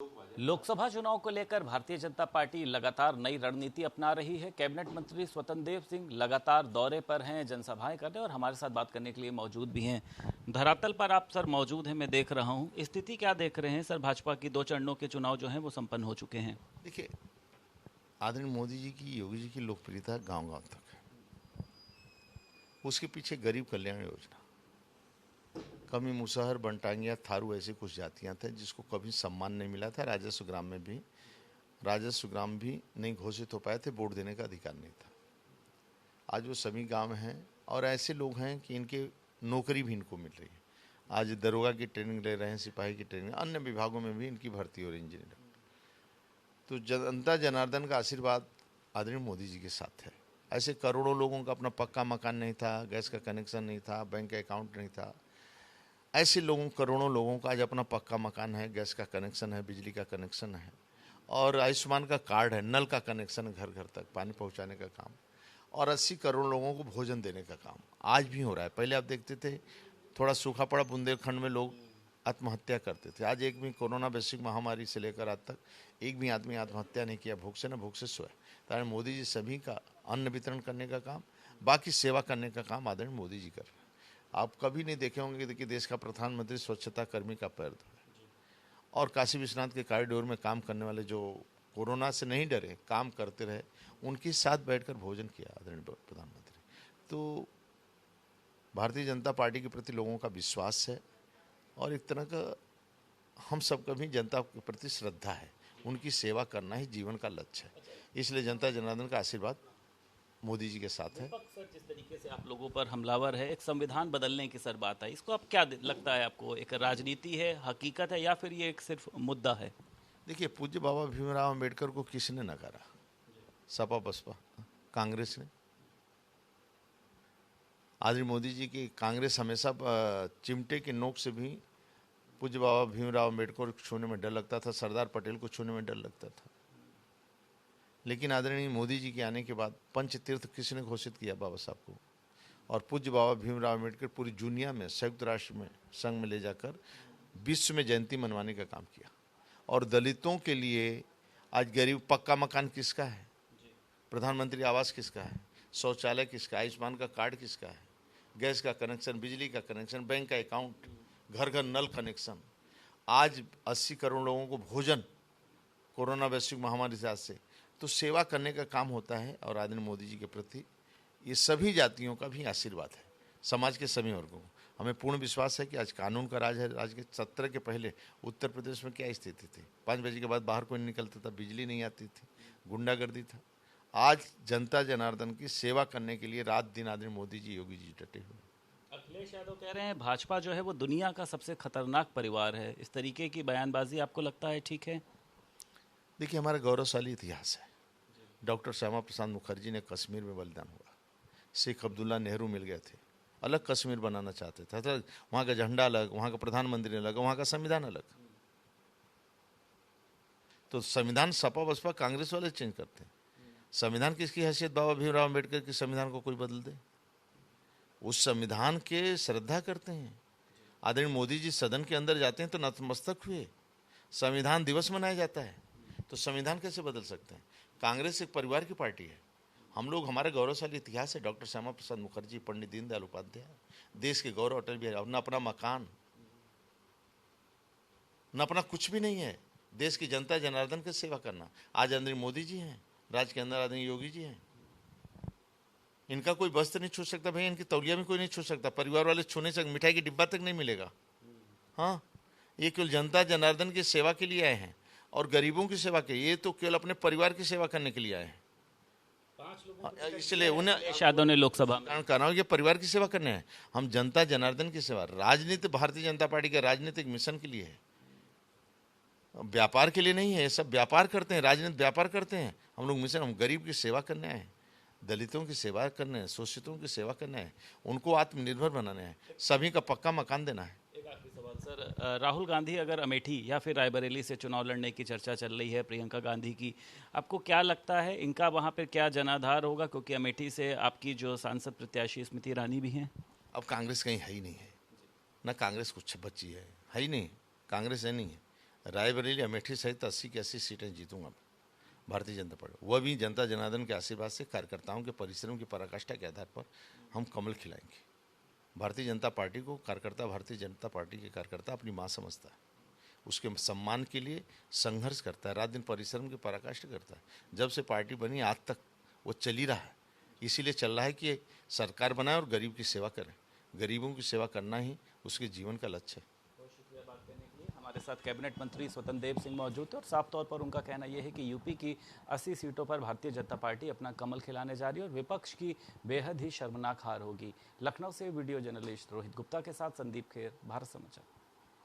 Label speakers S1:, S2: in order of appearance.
S1: लोकसभा चुनाव को लेकर भारतीय जनता पार्टी लगातार नई रणनीति अपना रही है। कैबिनेट मंत्री स्वतंत्र देव सिंह लगातार दौरे पर हैं, जनसभाएं कर रहे हैं और हमारे साथ बात करने के लिए मौजूद भी हैं। धरातल पर आप सर मौजूद हैं, मैं देख रहा हूं। स्थिति क्या देख रहे हैं सर? भाजपा की 2 चरणों के चुनाव जो हैं वो संपन्न हो चुके हैं।
S2: देखिए, आदरणीय मोदी जी की, योगी जी की लोकप्रियता गांव-गांव तक है। उसके पीछे गरीब कल्याण योजना, कमी मुसहर, बनटांगिया, थारू ऐसी कुछ जातियां थे जिसको कभी सम्मान नहीं मिला था। राजस्व ग्राम भी नहीं घोषित हो पाए थे, वोट देने का अधिकार नहीं था। आज वो सभी गांव हैं और ऐसे लोग हैं कि इनके नौकरी भी इनको मिल रही है। आज दरोगा की ट्रेनिंग ले रहे हैं, सिपाही की ट्रेनिंग, अन्य विभागों में भी इनकी भर्ती हो रही, इंजीनियर। तो जनता जनार्दन का आशीर्वाद आदरणीय मोदी जी के साथ है। ऐसे करोड़ों लोगों का अपना पक्का मकान नहीं था, गैस का कनेक्शन नहीं था, बैंक का अकाउंट नहीं था। ऐसे लोगों, करोड़ों लोगों का आज अपना पक्का मकान है, गैस का कनेक्शन है, बिजली का कनेक्शन है और आयुष्मान का कार्ड है, नल का कनेक्शन है, घर घर तक पानी पहुंचाने का काम, और 80 करोड़ लोगों को भोजन देने का काम आज भी हो रहा है। पहले आप देखते थे थोड़ा सूखा पड़ा बुंदेलखंड में लोग आत्महत्या करते थे। आज एक भी कोरोना वैश्विक महामारी से लेकर आज तक एक भी आदमी आत्महत्या नहीं किया, भूख से न भूख से सोए। तो मोदी जी सभी का अन्न वितरण करने का काम, बाकी सेवा करने का काम आदरणीय मोदी जी कर रहे हैं। आप कभी नहीं देखे होंगे कि देश का प्रधानमंत्री स्वच्छता कर्मी का पैर धोए, और काशी विश्वनाथ के कॉरिडोर में काम करने वाले जो कोरोना से नहीं डरे, काम करते रहे, उनके साथ बैठकर भोजन किया आदरणीय प्रधानमंत्री। तो भारतीय जनता पार्टी के प्रति लोगों का विश्वास है और एक तरह का हम सबका भी जनता के प्रति श्रद्धा है। उनकी सेवा करना ही जीवन का लक्ष्य है, इसलिए जनता जनार्दन का आशीर्वाद मोदी जी के साथ है।
S1: सर, जिस तरीके से आप लोगों पर हमलावर है, एक संविधान बदलने की सर बात है, इसको अब क्या लगता है आपको? एक राजनीति है, हकीकत है, या फिर ये एक सिर्फ मुद्दा है?
S2: देखिए, पूज्य बाबा भीमराव अम्बेडकर को किसने नकारा? सपा बसपा कांग्रेस ने। आदरणीय मोदी जी की कांग्रेस हमेशा चिमटे के नोक से भी पूज्य बाबा भीमराव अम्बेडकर को छूने में डर लगता था, सरदार पटेल को छूने में डर लगता था। लेकिन आदरणीय मोदी जी के आने के बाद पंचतीर्थ किसने घोषित किया? बाबा साहब को। और पूज्य बाबा भीमराव अम्बेडकर पूरी दुनिया में, संयुक्त राष्ट्र में, संघ में ले जाकर विश्व में जयंती मनवाने का काम किया। और दलितों के लिए आज गरीब, पक्का मकान किसका है? प्रधानमंत्री आवास किसका है? शौचालय किसका? आयुष्मान का कार्ड किसका है? गैस का कनेक्शन, बिजली का कनेक्शन, बैंक का अकाउंट, घर घर नल कनेक्शन। आज 80 करोड़ लोगों को भोजन, कोरोना वैश्विक महामारी से आज से। तो सेवा करने का काम होता है और आदरणीय मोदी जी के प्रति ये सभी जातियों का भी आशीर्वाद है, समाज के सभी वर्गों को। हमें पूर्ण विश्वास है कि आज कानून का राज है। आज के 17 के पहले उत्तर प्रदेश में क्या स्थिति थी? 5 बजे के बाद बाहर कोई नहीं निकलता था, बिजली नहीं आती थी, गुंडागर्दी था। आज जनता जनार्दन की सेवा करने के लिए रात दिन आदरणीय मोदी जी, योगी जी डटे हुए।
S1: अखिलेश यादव कह रहे हैं भाजपा जो है वो दुनिया का सबसे खतरनाक परिवार है। इस तरीके की बयानबाजी आपको लगता है ठीक है?
S2: देखिए, हमारा गौरवशाली इतिहास है। डॉक्टर श्यामा प्रसाद मुखर्जी ने कश्मीर में बलिदान हुआ, शेख अब्दुल्ला नेहरू मिल गए थे, अलग कश्मीर बनाना चाहते थे। तो वहाँ का झंडा अलग, वहाँ का प्रधानमंत्री अलग, वहाँ का संविधान अलग। तो संविधान सपा बसपा कांग्रेस वाले चेंज करते हैं। संविधान किसकी हैसियत? बाबा भीमराव अम्बेडकर के संविधान को कोई बदल दे? उस संविधान के श्रद्धा करते हैं। आदरणीय मोदी जी सदन के अंदर जाते हैं तो नतमस्तक हुए, संविधान दिवस मनाया जाता है। तो संविधान कैसे बदल सकते हैं? कांग्रेस एक परिवार की पार्टी है। हम लोग, हमारे गौरवशाली इतिहास है। डॉक्टर श्यामा प्रसाद मुखर्जी, पंडित दीनदयाल उपाध्याय, देश के गौरव अटल बिहारी, न अपना मकान, न अपना कुछ भी नहीं है, देश की जनता जनार्दन की सेवा करना। आज आदरणीय मोदी जी हैं, राज्य के अंदर आदरणीय योगी जी हैं। इनका कोई वस्त्र नहीं छू सकता भैया, इनकी तौलिया में कोई नहीं छू सकता, परिवार वाले छूने से मिठाई की डिब्बा तक नहीं मिलेगा। हाँ, ये केवल जनता जनार्दन की सेवा के लिए आए हैं और गरीबों की सेवा के। ये तो केवल अपने परिवार की सेवा करने के लिए आए हैं। इसलिए उन्हें
S1: यादव ने लोकसभा
S2: कह रहा हूँ, ये परिवार की सेवा करने हैं। हम जनता जनार्दन की सेवा, राजनीति भारतीय जनता पार्टी के राजनीतिक मिशन के लिए है, व्यापार के लिए नहीं है। ये सब व्यापार करते हैं, राजनीति व्यापार करते हैं। हम लोग मिशन, हम गरीब की सेवा करने आए हैं, दलितों की सेवा करने हैं, शोषितों की सेवा करने हैं, उनको आत्मनिर्भर बनाने हैं, सभी का पक्का मकान देना है।
S1: एक आखिरी सवाल सर, राहुल गांधी अगर अमेठी या फिर रायबरेली से चुनाव लड़ने की चर्चा चल रही है, प्रियंका गांधी की, आपको क्या लगता है इनका वहां पर क्या जनाधार होगा? क्योंकि अमेठी से आपकी जो सांसद प्रत्याशी स्मृति ईरानी भी हैं।
S2: अब कांग्रेस कहीं है ही नहीं है, ना कांग्रेस कुछ बची है ही नहीं, कांग्रेस है नहीं है। रायबरेली अमेठी सहित 80 की 80 सीटें जीतूंगा भारतीय जनता पार्टी, वह भी जनता जनार्दन के आशीर्वाद से, कार्यकर्ताओं के परिश्रम की पराकाष्ठा के आधार पर हम कमल खिलाएंगे। भारतीय जनता पार्टी को कार्यकर्ता, भारतीय जनता पार्टी के कार्यकर्ता अपनी माँ समझता है, उसके सम्मान के लिए संघर्ष करता है, रात दिन परिश्रम की पराकाष्ठा करता है। जब से पार्टी बनी आज तक वो चल ही रहा है, इसीलिए चल रहा है कि सरकार बनाए और गरीब की सेवा करें। गरीबों की सेवा करना ही उसके जीवन का लक्ष्य है।
S1: बहुत शुक्रिया बात करने के लिए। हमारे साथ कैबिनेट मंत्री स्वतंत्र देव सिंह मौजूद थे और साफ तौर पर उनका कहना यह है कि यूपी की 80 सीटों पर भारतीय जनता पार्टी अपना कमल खिलाने जा रही है और विपक्ष की बेहद ही शर्मनाक हार होगी। लखनऊ से वीडियो जर्नलिस्ट रोहित गुप्ता के साथ संदीप खेर, भारत समाचार।